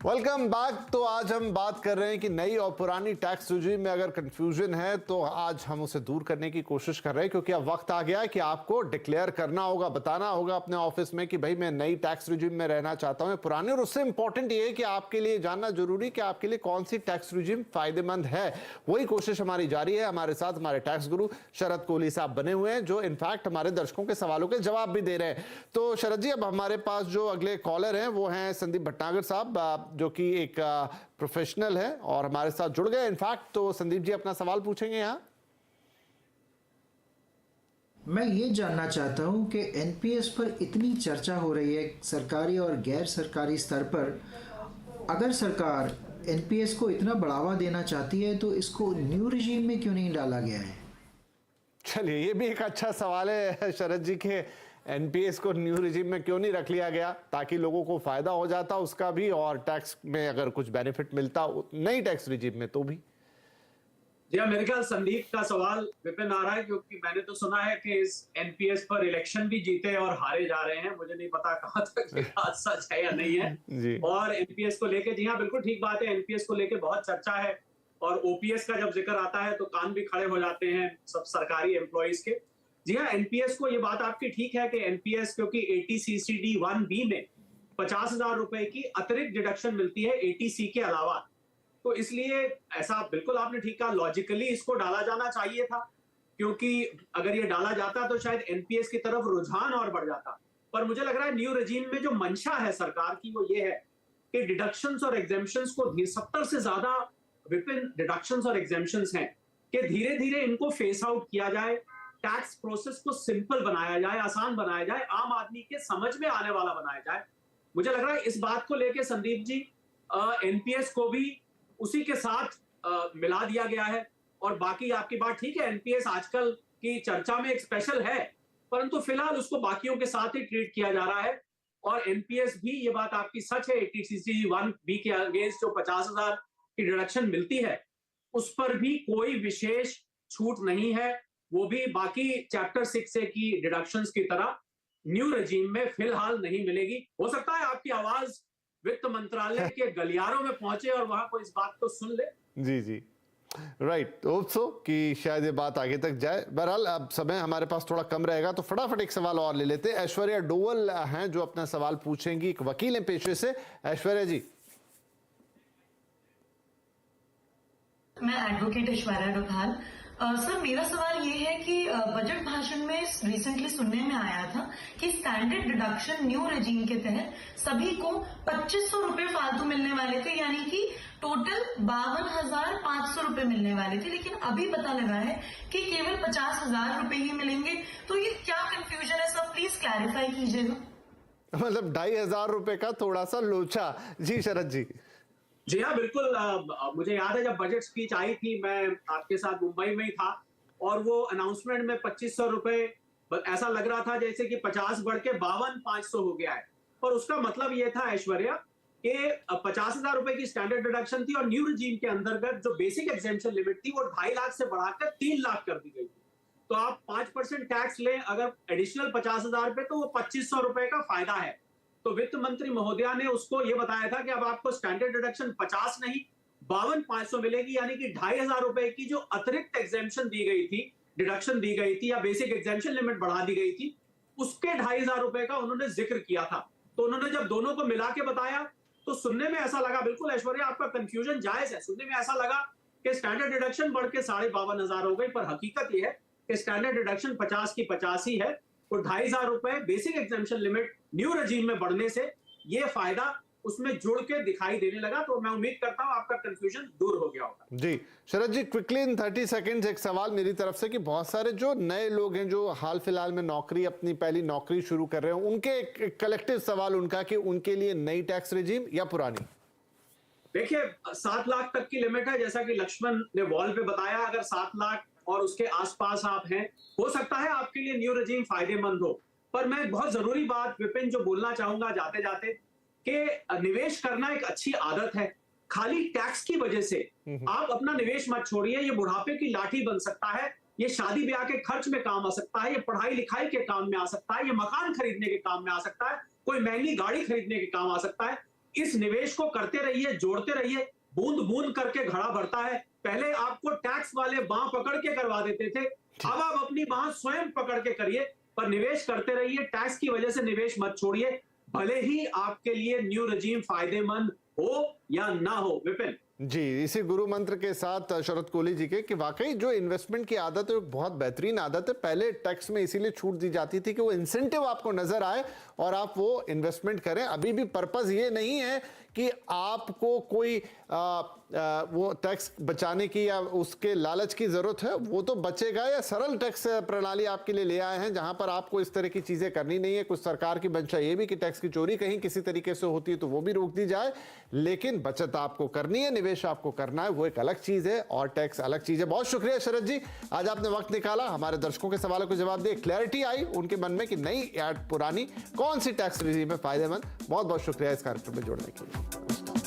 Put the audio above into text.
Welcome back. तो आज हम बात कर रहे हैं कि नई और पुरानी टैक्स रिजीम में अगर कंफ्यूजन है तो आज हम उसे दूर करने की कोशिश कर रहे हैं, क्योंकि अब वक्त आ गया है कि आपको डिक्लेयर करना होगा, बताना होगा अपने ऑफिस में कि भाई मैं नई टैक्स रिजीम में रहना चाहता हूं पुरानी। और उससे इंपॉर्टेंट ये है कि आपके लिए जानना जरूरी कि आपके लिए कौन सी टैक्स रिजीम फायदेमंद है। वही कोशिश हमारी जारी है। हमारे साथ हमारे टैक्स गुरु शरद कोहली साहब बने हुए हैं, जो इनफैक्ट हमारे दर्शकों के सवालों के जवाब भी दे रहे हैं। तो शरद जी, अब हमारे पास जो अगले कॉलर हैं वो हैं संदीप भटनागर साहब, जो कि एक प्रोफेशनल है और हमारे साथ जुड़ गए इनफैक्ट। तो संदीप जी अपना सवाल पूछेंगे यहाँ। मैं ये जानना चाहता हूँ कि एनपीएस पर इतनी चर्चा हो रही है सरकारी और गैर सरकारी स्तर पर। अगर सरकार एनपीएस को इतना बढ़ावा देना चाहती है तो इसको न्यू रिजीम में क्यों नहीं डाला गया है? चलिए, ये भी एक अच्छा सवाल है शरद जी के एनपीएस को न्यू रिजीम में क्यों नहीं रख लिया गया, ताकि लोगों को फायदा हो जाता उसका भी और टैक्स में अगर कुछ बेनिफिट मिलता नई टैक्स रिजीम में तो भी। जी हाँ, मेरे ख्याल संदीप का सवाल विपिन आ रहा है, क्योंकि मैंने तो सुना है कि इस एनपीएस पर इलेक्शन भी जीते और हारे जा रहे हैं। मुझे नहीं पता कहाँ तक ये बात सच है या नहीं है। जी। और एनपीएस को लेके, जी हाँ बिल्कुल ठीक बात है, एनपीएस को लेके बहुत चर्चा है। और ओपीएस का जब जिक्र आता है तो कान भी खड़े हो जाते हैं सब सरकारी एम्प्लॉइज के। जी हाँ, एनपीएस को, ये बात आपकी ठीक है कि एनपीएस, क्योंकि एटीसीसीडी 1B में 50,000 रुपए की अतिरिक्त डिडक्शन मिलती है एटीसी के अलावा। तो इसलिए ऐसा बिल्कुल आपने ठीक कहा, लॉजिकली इसको डाला जाना चाहिए था, क्योंकि अगर ये डाला जाता तो शायद एनपीएस की तरफ रुझान और बढ़ जाता। पर मुझे लग रहा है न्यू रेजिम में जो मंशा है सरकार की वो ये है कि डिडक्शंस और एग्जेम्पशंस को 70 से ज्यादा विपिन डिडक्शंस और एग्जेम्पशंस हैं कि धीरे धीरे इनको फेस आउट किया जाए, टैक्स प्रोसेस को सिंपल बनाया जाए, आसान बनाया जाए, आम आदमी के समझ में आने वाला बनाया जाए। मुझे लग रहा है इस बात को लेके संदीप जी एनपीएस को भी उसी के साथ मिला दिया गया है। और बाकी आपकी बात ठीक है, एनपीएस आजकल की चर्चा में एक स्पेशल है, परंतु फिलहाल उसको बाकियों के साथ ही ट्रीट किया जा रहा है। और एनपीएस भी, ये बात आपकी सच है, एटीसीसी 1B के अगेंस्ट जो 50,000 की डिडक्शन मिलती है उस पर भी कोई विशेष छूट नहीं है। वो भी बाकी चैप्टर 6 की डिडक्शंस की तरह न्यू रेजिम में फिलहाल नहीं मिलेगी। हो सकता है आपकी आवाज वित्त मंत्रालय के गलियारों में पहुंचे और वहां कोई इस बात को सुन ले। जी जी, राइट। होप सो कि शायद ये बात आगे तक जाए। बहरहाल अब समय हमारे पास थोड़ा कम रहेगा तो फटाफट एक सवाल और ले लेते हैं। ऐश्वर्या डोवल हैं जो अपना सवाल पूछेंगी, एक वकील हैं पेशे से। ऐश्वर्या जी। मैं एडवोकेट ऐश्वर्या डोभाल। सर, मेरा सवाल ये है कि बजट भाषण में रिसेंटली सुनने में आया था कि स्टैंडर्ड डिडक्शन न्यू रेजिम के तहत सभी को 2500 रुपए फालतू मिलने वाले थे, यानी कि टोटल 52,500 रुपए मिलने वाले थे। लेकिन अभी पता लगा है कि केवल 50,000 रुपए ही मिलेंगे। तो ये क्या कंफ्यूजन है सर, प्लीज क्लैरिफाई कीजिएगा। मतलब 2,500 रुपए का थोड़ा सा लोचा। जी शरद जी। जी हाँ बिल्कुल। मुझे याद है जब बजट स्पीच आई थी, मैं आपके साथ मुंबई में ही था और वो अनाउंसमेंट में 2500 रुपए, ऐसा लग रहा था जैसे कि 50 बढ़ के 52,500 हो गया है। और उसका मतलब ये था ऐश्वर्या कि 50,000 रुपए की स्टैंडर्ड डिडक्शन थी और न्यू रिजीम के अंतर्गत जो बेसिक एग्जेम्पशन लिमिट थी वो 2.5 लाख से बढ़ाकर 3 लाख कर दी गई थी। तो आप 5% टैक्स लें अगर एडिशनल 50,000 पे, तो वो 2500 रुपए का फायदा है। तो वित्त मंत्री महोदया ने उसको ये बताया था कि अब आपको स्टैंडर्ड डिडक्शन 50 नहीं 52,500 मिलेगी, यानी कि 2,500 रुपए की जो अतिरिक्त एग्जेम्पशन दी गई थी, डिडक्शन दी गई थी या बेसिक एग्जेम्पशन लिमिट बढ़ा दी गई थी, उसके 2,500 रुपए का उन्होंने जिक्र किया था। तो उन्होंने जब दोनों को मिला के बताया तो सुनने में ऐसा लगा, बिल्कुल ऐश्वर्या आपका कंफ्यूजन जायज है, सुनने में ऐसा लगा कि स्टैंडर्ड डिडक्शन बढ़ के 52,500 हो गई, पर हकीकत यह है कि स्टैंडर्ड डिडक्शन 50 की 50 ही है और 2,500 रुपए basic exemption limit new regime में बढ़ने से ये फायदा उसमें जुड़ के दिखाई देने लगा। तो मैं उम्मीद करता हूं आपका कंफ्यूजन दूर हो गया होगा। जी शरद जी, क्विकली इन 30 सेकंड्स एक सवाल मेरी तरफ से कि बहुत सारे जो नए लोग हैं जो हाल फिलहाल में नौकरी, अपनी पहली नौकरी शुरू कर रहे हैं, उनके एक कलेक्टिव सवाल उनका कि उनके लिए नई टैक्स रिजीम या पुरानी। देखिए 7 लाख तक की लिमिट है, जैसा कि लक्ष्मण ने वॉल पे बताया। अगर 7 लाख और उसके आसपास आप हैं, हो सकता है आपके लिए न्यू रेजिम फायदेमंद हो। पर मैं बहुत जरूरी बात विपिन जो बोलना चाहूंगा जाते जाते कि निवेश करना एक अच्छी आदत है। खाली टैक्स की वजह से आप अपना निवेश मत छोड़िए। ये बुढ़ापे की लाठी बन सकता है, ये शादी ब्याह के खर्च में काम आ सकता है, ये पढ़ाई लिखाई के काम में आ सकता है, ये मकान खरीदने के काम में आ सकता है, कोई महंगी गाड़ी खरीदने के काम आ सकता है। इस निवेश को करते रहिए, जोड़ते रहिए, बूंद बूंद करके घड़ा भरता है। पहले आपको टैक्स वाले बांह पकड़ के करवा देते थे, अब आप अपनी बांह स्वयं पकड़ के करिए, पर निवेश करते रहिए। टैक्स की वजह से निवेश मत छोड़िए, भले ही आपके लिए न्यू रजीम फायदेमंद हो या ना हो। विपिन जी, इसी गुरु मंत्र के साथ शरद कोहली जी के कि वाकई जो इन्वेस्टमेंट की आदत है वो बहुत बेहतरीन आदत है। पहले टैक्स में इसीलिए छूट दी जाती थी कि वो इंसेंटिव आपको नजर आए और आप वो इन्वेस्टमेंट करें। अभी भी पर्पस ये नहीं है कि आपको कोई वो टैक्स बचाने की या उसके लालच की जरूरत है, वो तो बचेगा। या सरल टैक्स प्रणाली आपके लिए ले आए हैं जहां पर आपको इस तरह की चीजें करनी नहीं है। कुछ सरकार की मंशा ये भी कि टैक्स की चोरी कहीं किसी तरीके से होती है तो वो भी रोक दी जाए, लेकिन बचत आपको करनी है, निवेश आपको करना है, वो एक अलग चीज है और टैक्स अलग चीज है। बहुत शुक्रिया शरद जी, आज आपने वक्त निकाला, हमारे दर्शकों के सवालों को जवाब दिए, क्लैरिटी आई उनके मन में कि नई या पुरानी कौन सी टैक्स रिजीम है फायदेमंद। बहुत बहुत शुक्रिया इस कार्यक्रम में जुड़ने के लिए।